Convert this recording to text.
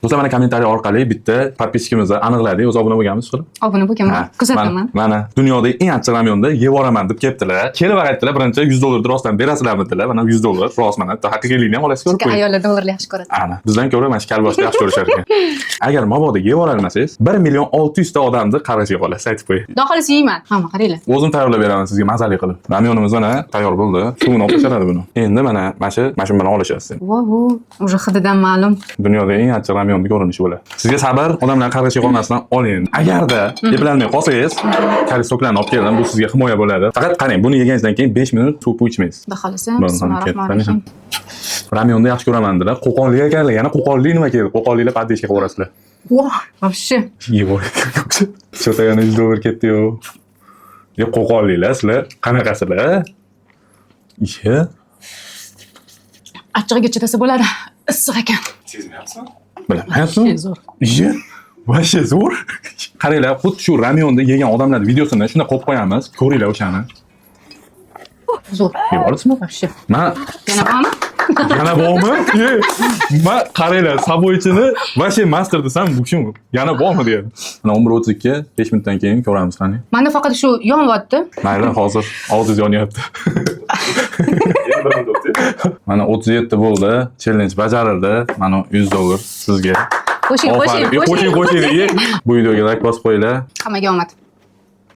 Bo'lsa mana kommentariy orqali bitta podpiskamizni aniqladik. O'zi obuna bo'lganmiz qilib. Obuna bo'lganman. Kuzataman. Mana dunyodagi eng achchiq ramyonni yeb yuboraman deb kelibdilar. Kelib aytdilar, birinchi $100 rostdan berasizlarmi dedilar. Mana $100 rost mana. Haqiqiylikni ham olasiz ko'rib qo'ying. Ayollar dollarni yaxshi ko'radi. Ana, bizdan ko'ra mana shu kalboshni yaxshi ko'rishar ekan. Agar mabodo yeb yuborolmasangiz, 1,600,000 ta odamni qarg'ishiga qolasiz, aytib qo'ying. Xudo xohlasa yeyman. Hamma qaranglar. O'zim tayyorlab beraman sizga mazali qilib. Ramyonimiz mana tayyor bo'ldi. Suvini olib tashladi buni. Endi mana shu bilan olishasiz. Vovo, уже hididan ma'lum. Dunyoda eng achchiq ramyonni ko'rinishi bo'ladi. Sizga sabr, odamlar qarg'ishiga qolmasdan oling. Agarda eplolmay qolsangiz, kari soklarni olib keldim, bu sizga himoya bo'ladi. Faqat qarang, buni yeganingizdan keyin 5 minut suv ichmaysiz. Xudo xohlasa. Bismillahirrohmanirrohim. Ramyonni yaxshi ko'raman dedilar. Qo'qonli ekanlar, yana qo'qonli nima keldi? Qo'qonliklar paddeshga qo'rasizlar. Voh, вообще. Yevoy. Cho'tagani $100 ketdi-yu. Yo, qo'qonliklar sizlar qanaqasizlar? Iye. Achchig'iga chidasa bo'ladi. Issiq ekan. Sezmayapsan? Bilamayapsan? Zo'r. Iye. Voshye zo'r. Qaranglar, xuddi shu ramyonni yegan odamlar videosini shunda qo'yib qo'yamiz. Ko'ringlar o'shani. Zo'r. Yevorsizmi? Вообще. Mana Yana bormi? yana bormi? Ma qaranglar, saboychini voshye master desam, bu kim? Yana bormi deydi. Mana 11:32, 5 minutdan keyin ko'ramiz qani. Menda faqat shu yonyapti. Mayli, hozir og'ziz yonyapti. Mana 37 bo'ldi. Challenge bajarildi. Mana $100 sizga. Qo'shing. Qo'shing. Bu videoga like bosib qo'yinglar. Hammaga omad.